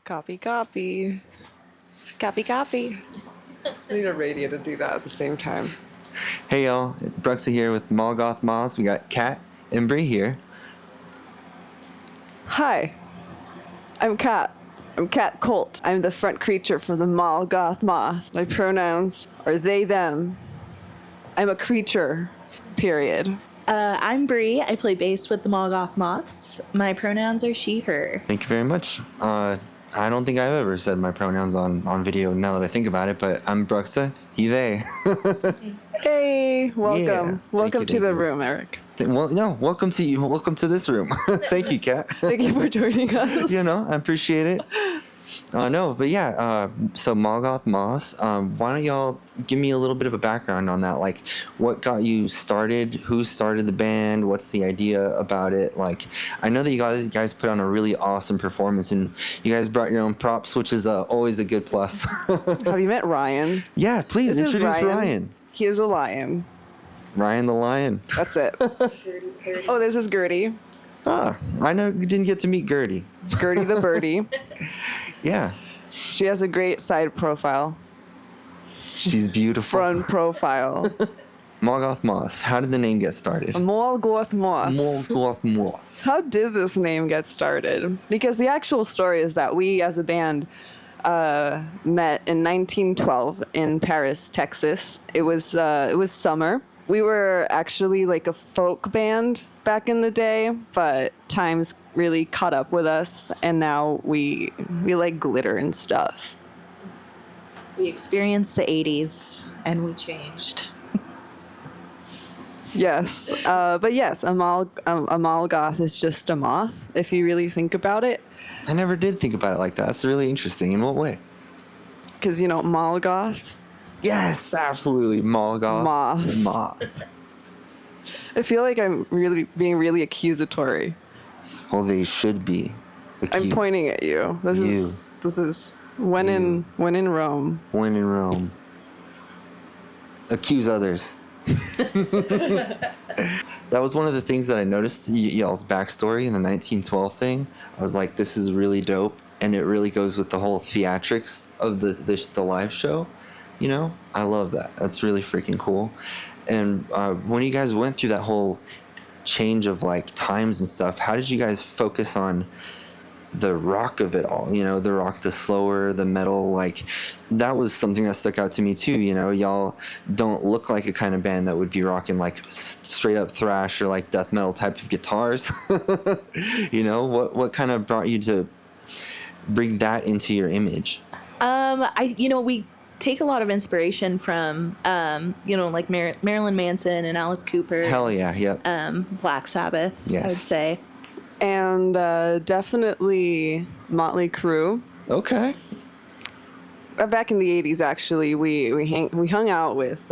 Copy, copy. Copy, copy. I need a radio to do that at the same time. Hey y'all, Bruxa here with Mall Goth Moths. We got Kat and Bree here. Hi, I'm Kat. I'm Kat Colt. I'm the front creature for the Mall Goth Moths. My pronouns are they, them. I'm a creature, period. I'm Bree. I play bass with the Mall Goth Moths. My pronouns are she, her. Thank you very much. I don't think I've ever said my pronouns on video now that I think about it, but I'm Bruxa, he, they. Hey, welcome. Yeah. Welcome Thank you. room, Eric. Welcome to you. Welcome to this room. Thank you, Kat. Thank you for joining us. I appreciate it. So Mall Goth Moths, why don't y'all give me a little bit of a background on that? Like, what got you started? Who started the band? What's the idea about it? Like, I know that you guys put on a really awesome performance, and you guys brought your own props, which is always a good plus. Have you met Ryan? Yeah, please This is introduce Ryan. He is a lion. Ryan the lion. That's it. Oh, this is Gertie. Ah, I know you didn't get to meet Gertie. Gertie the birdie. Yeah. She has a great side profile. She's beautiful. Front profile. Mall Goth Moths. How did the name get started? Mall Goth Moths. Mall Goth Moths. How did this name get started? Because the actual story is that we, as a band, met in 1912 in Paris, Texas. It was summer. We were actually like a folk band back in the day, but times really caught up with us, and now we like glitter and stuff. We experienced the 80s and we changed. Yes, but yes, a mall goth is just a moth if you really think about it. I never did think about it like that. That's really interesting. In what way? Because mall goth. Yes, absolutely. Mall Goth. Moth. I feel like I'm being really accusatory. Well, they should be. I'm pointing at you. This is when in Rome. When in Rome. Accuse others. That was one of the things that I noticed y'all's backstory in the 1912 thing. I was like, this is really dope, and it really goes with the whole theatrics of the live show. I love that. That's really freaking cool. And when you guys went through that whole change of like times and stuff, how did you guys focus on the rock of it all? The rock, the slower, the metal, like that was something that stuck out to me too. Y'all don't look like a kind of band that would be rocking like straight up thrash or like death metal type of guitars. What kind of brought you to bring that into your image? We take a lot of inspiration from, like Marilyn Manson and Alice Cooper. Hell yeah, yep. Black Sabbath, yes. I would say. And definitely Motley Crue. Okay. Back in the 80s, actually, we hung out with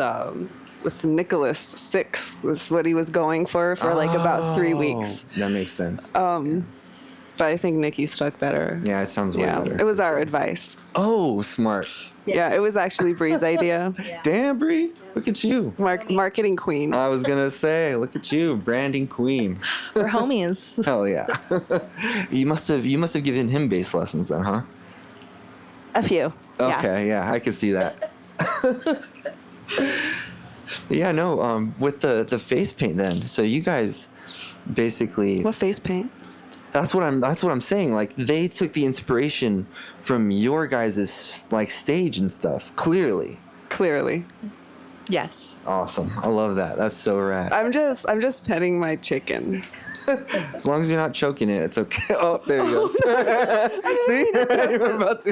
Nicholas Six was what he was going for like about 3 weeks. That makes sense. But I think Nikki stuck better. Yeah, it sounds way better. It was our advice. Oh, smart. Yeah, it was actually Bree's idea. Yeah. Damn, Bree, look at you. Marketing queen. I was gonna say, look at you, branding queen. We're homies. Hell yeah. You must have given him bass lessons then, huh? A few. Okay, yeah, I can see that. Yeah, no. With the face paint then. So you guys basically. What face paint? That's what I'm saying. Like they took the inspiration from your guys' like stage and stuff. Clearly. Yes. Awesome. I love that. That's so rad. I'm just petting my chicken. As long as you're not choking it, it's okay. Oh, there you go. See?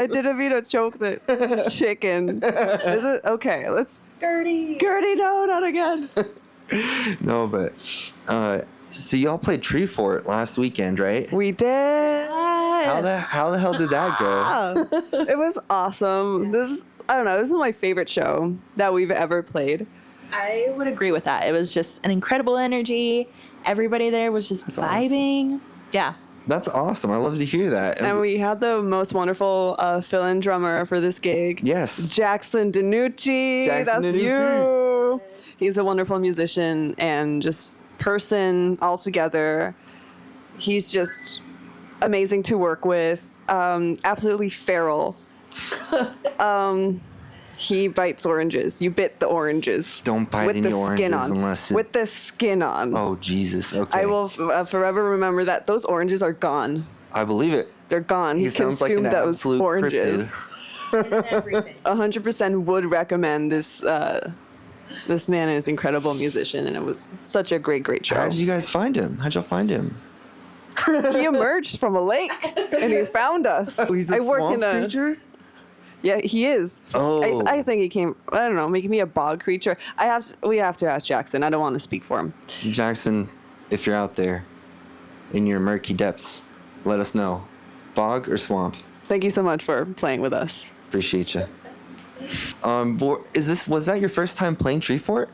I didn't mean to choke the chicken. Is it okay? Let's. Gertie, no, not again. No, but so y'all played Tree Fort last weekend, right? We did. How the hell did that go? It was awesome. I don't know. This is my favorite show that we've ever played. I would agree with that. It was just an incredible energy. Everybody there was just vibing. Awesome. Yeah. That's awesome. I love to hear that. And we had the most wonderful fill-in drummer for this gig. Yes. Jackson DiNucci. That's you. He's a wonderful musician and just person altogether. He's just amazing to work with. absolutely feral. He bites oranges. You bit the oranges. Don't bite with any the skin oranges on. unless with the skin on. Oh, Jesus. Okay. I will forever remember that. Those oranges are gone. I believe it. They're gone. He sounds like an consumed those absolute oranges. Everything. 100% would recommend this. This man is an incredible musician, and it was such a great show. How did you guys find him? How'd y'all find him? He emerged from a lake, and he found us. Oh, he's a swamp creature? Yeah, he is. Oh. I think he came. I don't know, making me a bog creature. We have to ask Jackson. I don't want to speak for him. Jackson, if you're out there in your murky depths, let us know. Bog or swamp? Thank you so much for playing with us. Appreciate you. Was that your first time playing Tree Fort?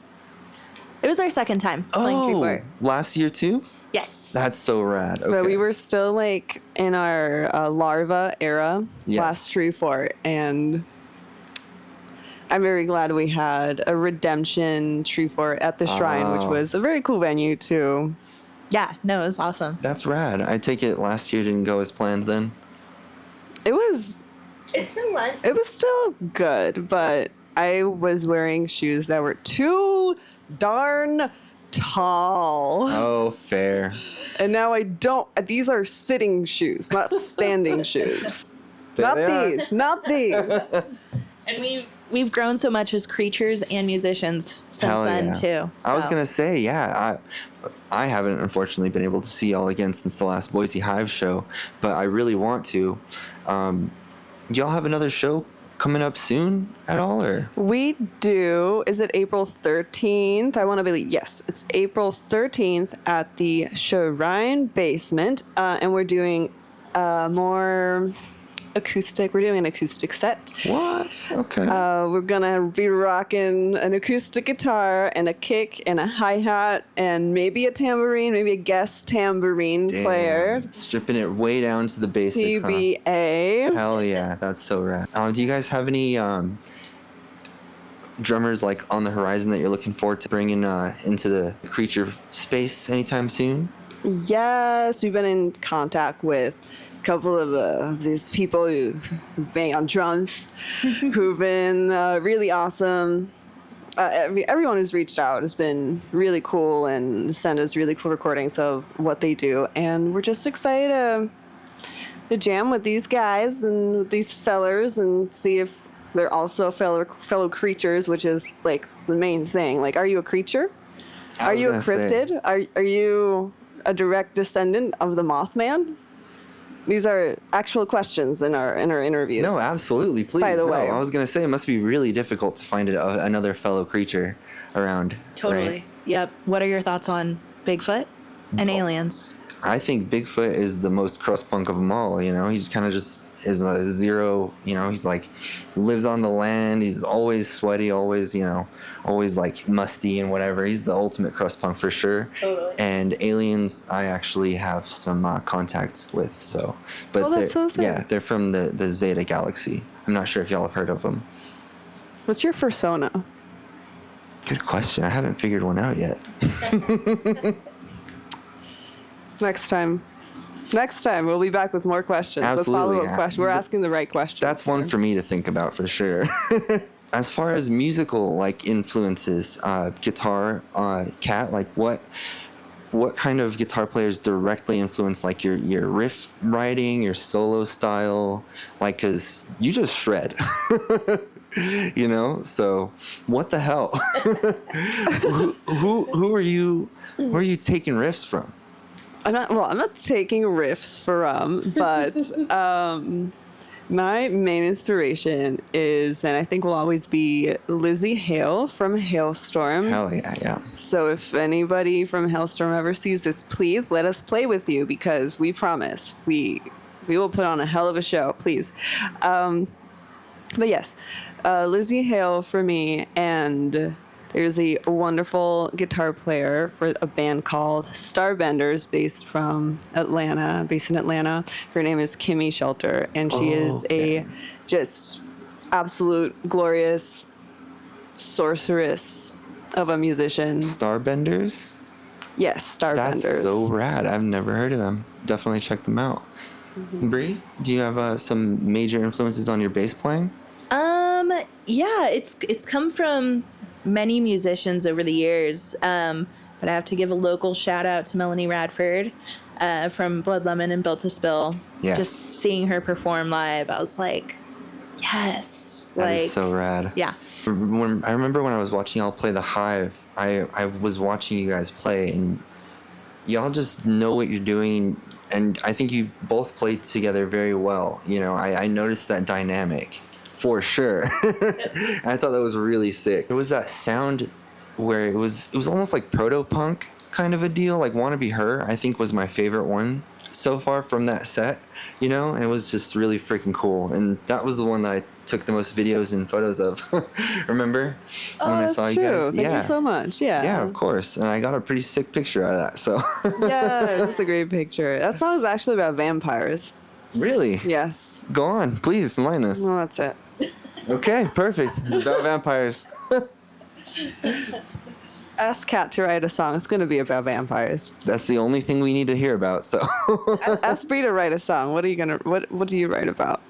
It was our second time playing Tree Fort. Last year too? Yes. That's so rad. Okay. But we were still like in our larva era Yes. last Tree Fort, and I'm very glad we had a redemption Tree Fort at the Shrine, which was a very cool venue too. Yeah, no, it was awesome. That's rad. I take it last year didn't go as planned then? It was It still went. It was still good, but I was wearing shoes that were too darn tall. Oh, fair. And now I don't. These are sitting shoes, not standing shoes. There they are. Not these. And we've grown so much as creatures and musicians since Hell then yeah. too. I was So. gonna say, yeah, I haven't unfortunately been able to see y'all again since the last Boise Hive show, but I really want to. Y'all have another show coming up soon at all, or? We do. Is it April 13th? I want to believe. Yes, it's April 13th at the Shrine Basement, and we're doing more acoustic. We're doing an acoustic set. What? Okay. We're gonna be rocking an acoustic guitar and a kick and a hi-hat and maybe a tambourine, maybe a guest tambourine Damn. player. Stripping it way down to the basics. Huh? TBA. Hell yeah, that's so rad. Do you guys have any drummers like on the horizon that you're looking forward to bringing into the creature space anytime soon? Yes, we've been in contact with a couple of these people who bang on drums, who've been really awesome. Everyone who's reached out has been really cool and sent us really cool recordings of what they do, and we're just excited to jam with these guys and with these fellers and see if they're also fellow creatures, which is like the main thing. Like, are you a creature? Are you a cryptid? Are you a direct descendant of the Mothman? These are actual questions in our interviews. No, absolutely. Please. By the way. I was going to say it must be really difficult to find another fellow creature around. Totally. Right? Yep. What are your thoughts on Bigfoot and aliens? I think Bigfoot is the most crust punk of them all. You know, he's kind of just is a zero. You know, he's like lives on the land. He's always sweaty, always always like musty and whatever. He's the ultimate crust punk for sure. Totally. And aliens, I actually have some contact with. So, but that's so sick. yeah, they're from the Zeta Galaxy. I'm not sure if y'all have heard of them. What's your persona? Good question. I haven't figured one out yet. Next time we'll be back with more questions. Absolutely, With follow-up questions. We're asking the right questions. That's one for me to think about for sure. As far as musical like influences, guitar, Kat, like what kind of guitar players directly influence like your riff writing, your solo style? Like, cause you just shred, you know. So what the hell? who are you taking riffs from? I'm not taking riffs from, but my main inspiration is, and I think will always be, Lizzie Hale from Hailstorm. Hell yeah, yeah. So if anybody from Hailstorm ever sees this, please let us play with you, because we promise we will put on a hell of a show, please. But yes, Lizzie Hale for me, and there's a wonderful guitar player for a band called Starbenders based in Atlanta. Her name is Kimmy Shelter, and she is a just absolute glorious sorceress of a musician. Starbenders? Yes, Starbenders. That's so rad. I've never heard of them. Definitely check them out. Bree, do you have some major influences on your bass playing? Yeah, it's come from many musicians over the years. But I have to give a local shout out to Melanie Radford from Blood Lemon and Built to Spill. Yes. Just seeing her perform live, I was like, yes. That like, is so rad. Yeah. I remember when I was watching y'all play The Hive, I was watching you guys play, and y'all just know what you're doing, and I think you both played together very well. You know, I noticed that dynamic for sure. I thought that was really sick. It was that sound where it was almost like proto-punk kind of a deal, like Wanna Be Her, I think was my favorite one so far from that set, you know, and it was just really freaking cool. And that was the one that I took the most videos and photos of. Remember? Oh, when that's I saw true. you guys? Thank Yeah. you so much. Yeah. Yeah, of course. And I got a pretty sick picture out of that, so. Yeah, that's a great picture. That song is actually about vampires. Really? Yes. Go on, please, enlighten us. Well, that's it. Okay, perfect. It's about vampires. Ask Kat to write a song. It's going to be about vampires. That's the only thing we need to hear about, so. Ask Bree to write a song. What do you write about?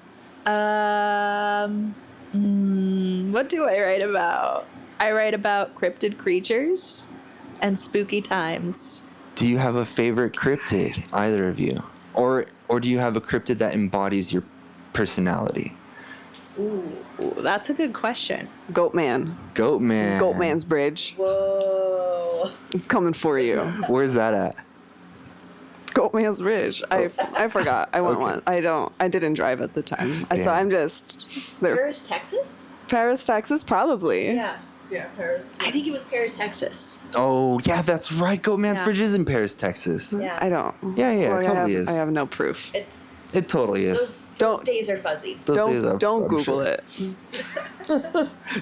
What do I write about? I write about cryptid creatures and spooky times. Do you have a favorite cryptid, either of you? Or do you have a cryptid that embodies your personality? Ooh, that's a good question. Goatman. Goatman. Goatman's Bridge. Whoa. I'm coming for you. Where's that at? Goatman's Bridge. I forgot. I went once. I didn't drive at the time. So Yeah. I'm just there. Paris, Texas? Paris, Texas, probably. Yeah, Paris. I think it was Paris, Texas. Oh, yeah, that's right. Goatman's Yeah. Bridge is in Paris, Texas. Yeah. I don't. Yeah, Well, it totally is. I have no proof. It's It totally is. those days are fuzzy. Those days are- Don't I'm Google sure. it.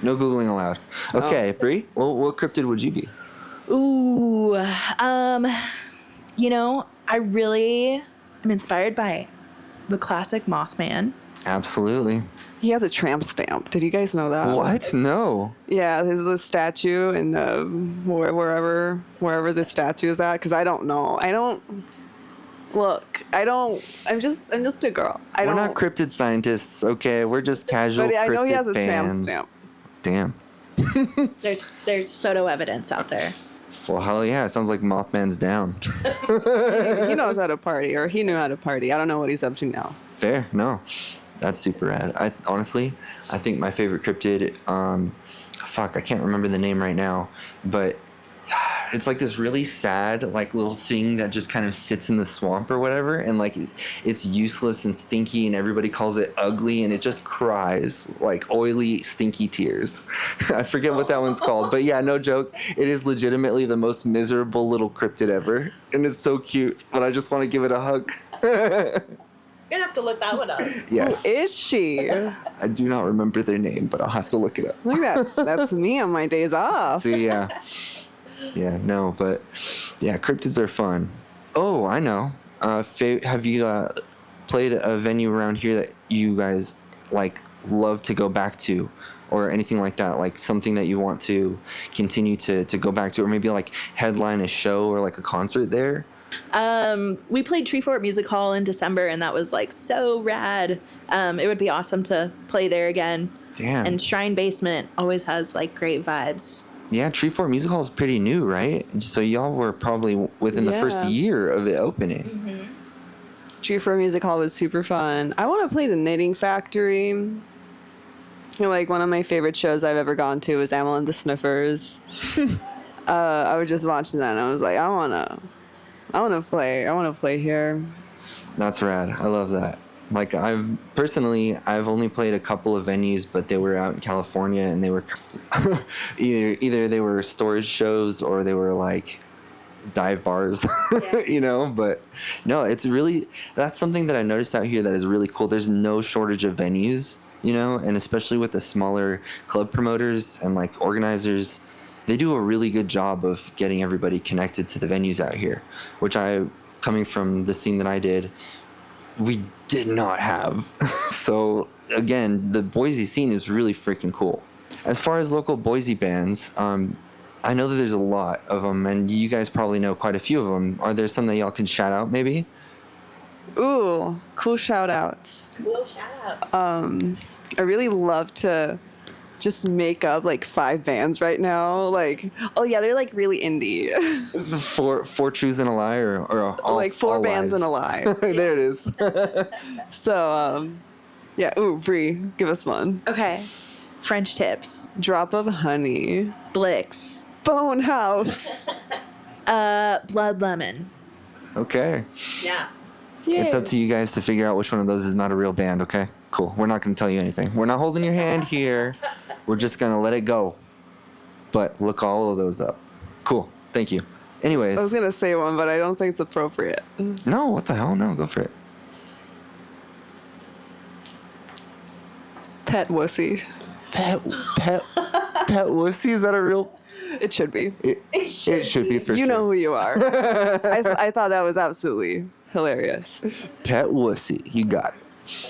No Googling allowed. Okay, Bree, well, what cryptid would you be? Ooh, you know, I really am inspired by the classic Mothman. Absolutely. He has a tramp stamp. Did you guys know that? What? No. Yeah, there's a statue in wherever the statue is at. Because I don't know. I'm just a girl. We're not cryptid scientists, okay? We're just casual But I know he has a cryptid tramp fans. stamp. Damn. There's photo evidence out there. Well, hell yeah. It sounds like Mothman's down. He knows how to party, or he knew how to party. I don't know what he's up to now. Fair. No. That's super rad. I think my favorite cryptid, I can't remember the name right now, but it's like this really sad, like, little thing that just kind of sits in the swamp or whatever, and like it's useless and stinky, and everybody calls it ugly, and it just cries like oily, stinky tears. I forget what that one's called, but yeah, no joke, it is legitimately the most miserable little cryptid ever, and it's so cute, but I just want to give it a hug. You're gonna have to look that one up. Yes. Who is she? I do not remember their name, but I'll have to look it up. Look, that's me on my days off. See, yeah. Yeah, no, but yeah, cryptids are fun. Oh, I know. Have you played a venue around here that you guys like love to go back to, or anything like that? Like something that you want to continue to go back to, or maybe like headline a show or like a concert there? We played Treefort Music Hall in December, and that was like so rad. It would be awesome to play there again. Damn. And Shrine Basement always has like great vibes. Yeah, Treefort Music Hall is pretty new, right? So y'all were probably within the first Yeah. year of it opening. Mm-hmm. Treefort Music Hall was super fun. I want to play the Knitting Factory. Like, one of my favorite shows I've ever gone to was Amel and the Sniffers. I was just watching that, and I was like, I want to play here. That's rad. I love that. Like, I've only played a couple of venues, but they were out in California, and they were either they were storage shows or they were like dive bars, you know. But no, that's something that I noticed out here that is really cool. There's no shortage of venues, you know, and especially with the smaller club promoters and like organizers, they do a really good job of getting everybody connected to the venues out here, which coming from the scene that I did, we did not have. So again, the Boise scene is really freaking cool. As far as local Boise bands, I know that there's a lot of them, and you guys probably know quite a few of them. Are there some that y'all can shout out maybe? Ooh, cool shout outs. Cool shout outs. I really love to just make up like 5 bands right now. Like, oh yeah, they're like really indie. Is it four truths and a lie, or all, like 4 all bands lies? and a lie. There it is. So, yeah. Ooh, Bree, give us one. Okay. French Tips. Drop of Honey. Blix. Bone House. Blood Lemon. Okay. Yeah. It's up to you guys to figure out which one of those is not a real band, okay? Cool. We're not going to tell you anything. We're not holding your hand here. We're just going to let it go. But look all of those up. Cool. Thank you. Anyways. I was going to say one, but I don't think it's appropriate. No, what the hell? No, go for it. Pet Wussy. Pet Wussy? Is that a real... It should be. It should be for sure. You know who you are. I thought that was absolutely hilarious. Pet Wussy. You got it.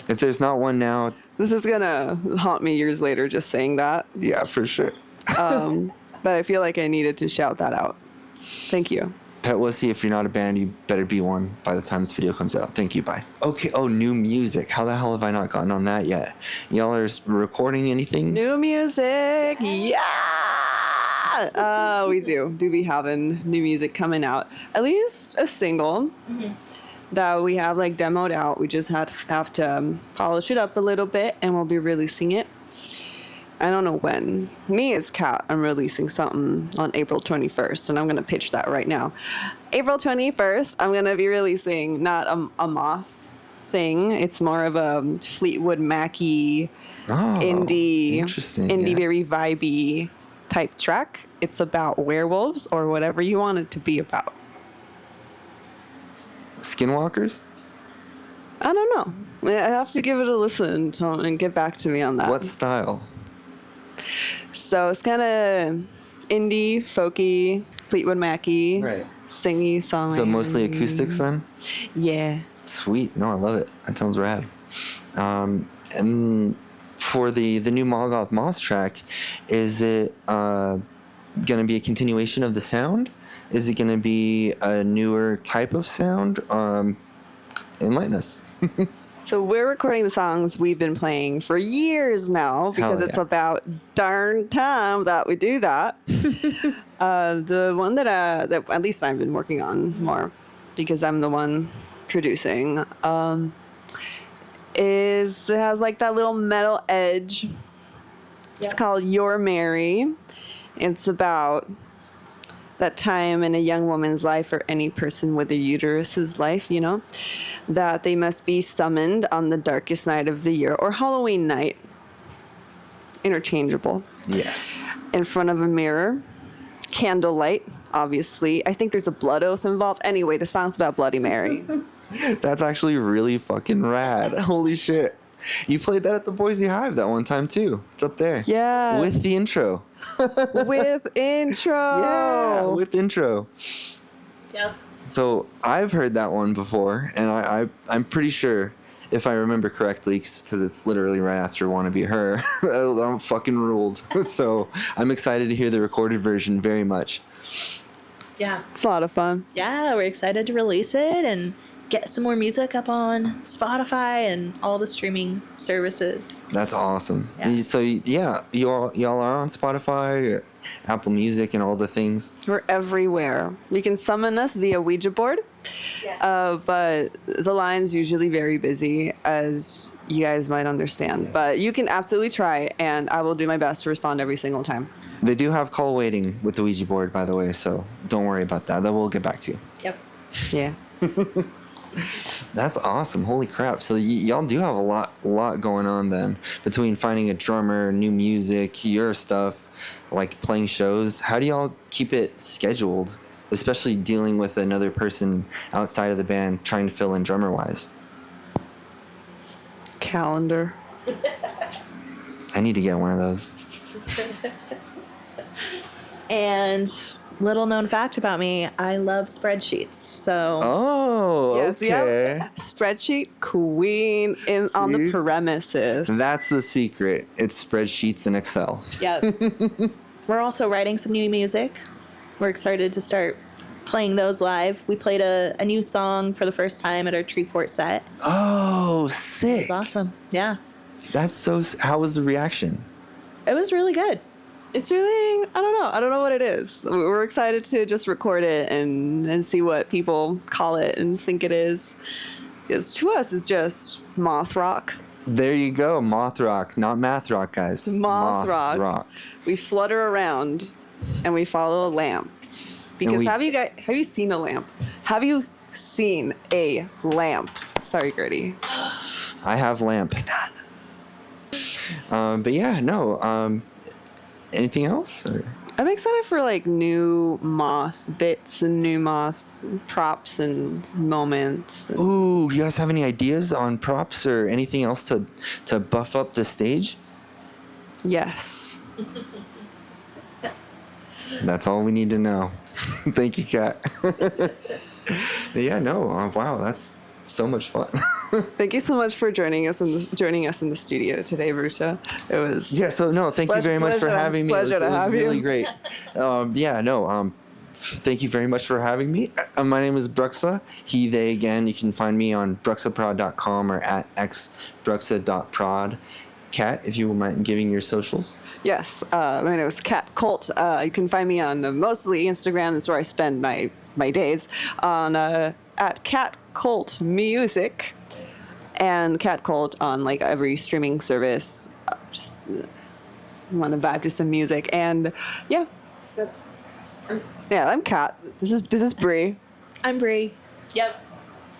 If there's not one now... This is going to haunt me years later just saying that. Yeah, for sure. But I feel like I needed to shout that out. Thank you. Pet Wussy, if you're not a band, you better be one by the time this video comes out. Thank you, bye. Okay, oh, new music. How the hell have I not gotten on that yet? Y'all are recording anything? New music, yeah! We do be having new music coming out. At least a single that we have like demoed out. We just have to polish it up a little bit, and we'll be releasing it. I don't know when. Me as Kat, I'm releasing something on April 21st, and I'm going to pitch that right now. April 21st, I'm going to be releasing not a moth thing. It's more of a Fleetwood Mac-y, indie, very vibey type track. It's about werewolves or whatever you want it to be about. Skinwalkers? I don't know. I have to give it a listen and get back to me on that. What style? So it's kind of indie, folky, Fleetwood Mac-y, Right. singy song. So mostly acoustics then? Yeah. Sweet. No, I love it. That sounds rad. And for the new Mall Goth Moths track, is it going to be a continuation of the sound? Is it going to be a newer type of sound? Enlighten us. So we're recording the songs we've been playing for years now because it's about darn time that we do that. The one that at least I've been working on more because I'm the one producing it has like that little metal edge. It's called You're Mary. It's about that time in a young woman's life, or any person with a uterus's life, you know, that they must be summoned on the darkest night of the year, or Halloween night, interchangeable. Yes. In front of a mirror, candlelight, obviously. I think there's a blood oath involved. Anyway, the song's about Bloody Mary. That's actually really fucking rad. Holy shit. You played that at the Boise Hive that one time too. It's up there. Yeah. With the intro. With intro. Yeah, with intro. Yep. So I've heard that one before, and I'm pretty sure, if I remember correctly, because it's literally right after Wanna Be Her, I'm fucking ruled. So I'm excited to hear the recorded version very much. Yeah. It's a lot of fun. Yeah, we're excited to release it and get some more music up on Spotify and all the streaming services. That's awesome. Yeah. So yeah, y'all are on Spotify, or Apple Music, and all the things. We're everywhere. You can summon us via Ouija board, but the line's usually very busy, as you guys might understand. But you can absolutely try, and I will do my best to respond every single time. They do have call waiting with the Ouija board, by the way, so don't worry about that. We'll get back to you. Yep. Yeah. That's awesome. Holy crap. So y'all do have a lot going on then, between finding a drummer, new music, your stuff, like playing shows. How do y'all keep it scheduled, especially dealing with another person outside of the band trying to fill in drummer wise? Calendar. I need to get one of those. And little known fact about me, I love spreadsheets. So Oh, Yes, we okay. have spreadsheet queen on the See? premises. That's the secret. It's spreadsheets and Excel. yep. We're also writing some new music. We're excited to start playing those live. We played a new song for the first time at our Treeport set. Oh, It sick. was awesome. Yeah. That's so. How was the reaction? It was really good. It's really, I don't know. I don't know what it is. We're excited to just record it and see what people call it and think it is. Because to us, it's just moth rock. There you go, moth rock, not math rock, guys. Moth rock. We flutter around and we follow a lamp. Because have you seen a lamp? Have you seen a lamp? Sorry, Gertie. I have lamp. But yeah, no. Anything else? Or? I'm excited for like new moth bits and new moth props and moments. Ooh, you guys have any ideas on props or anything else to buff up the stage? Yes. That's all we need to know. Thank you, Kat. Yeah, no. Wow, that's so much fun. Thank you so much for joining us in the studio today, Bruxa. It was Yeah, so no, thank you very much for having me. It was have really you. great. Thank you very much for having me. My name is Bruxa, he, they, again. You can find me on bruxaprod.com or at xbruxa.prod. Kat, if you wouldn't mind giving your socials. Yes, my name is Kat Colt. You can find me on mostly Instagram. That's where I spend my days on at Kat Colt Music and Kat Colt on like every streaming service. Just want to vibe to some music and yeah, I'm Kat. This is Bree. I'm Bree. Yep.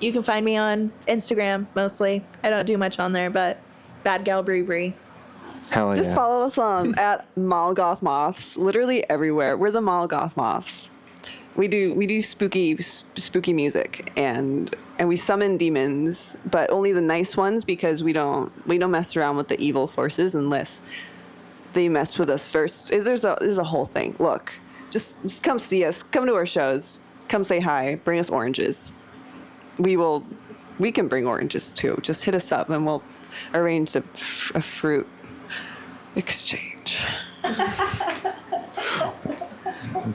You can find me on Instagram mostly. I don't do much on there, but Bad Gal Bree. Hell Just yeah. follow us on at Mall Goth Moths. Literally everywhere. We're the Mall Goth Moths. We do spooky music and we summon demons, but only the nice ones because we don't mess around with the evil forces unless they mess with us first. There's a whole thing. Look, just come see us. Come to our shows. Come say hi. Bring us oranges. We can bring oranges too. Just hit us up and we'll arrange a fruit exchange.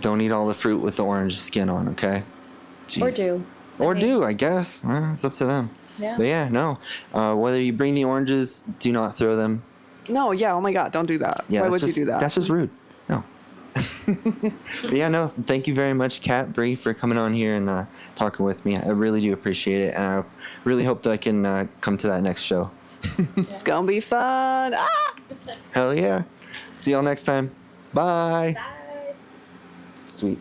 Don't eat all the fruit with the orange skin on, okay? Jeez. Or do. I guess. It's up to them. Yeah. But yeah, no. Whether you bring the oranges, do not throw them. No, yeah, oh my God, don't do that. Yeah, Why that's would just, you do that? That's just rude. No. But yeah, no. Thank you very much, Kat, Bree, for coming on here and talking with me. I really do appreciate it, and I really hope that I can come to that next show. It's gonna be fun. Ah! Hell yeah. See y'all next time. Bye. Bye. Sweet.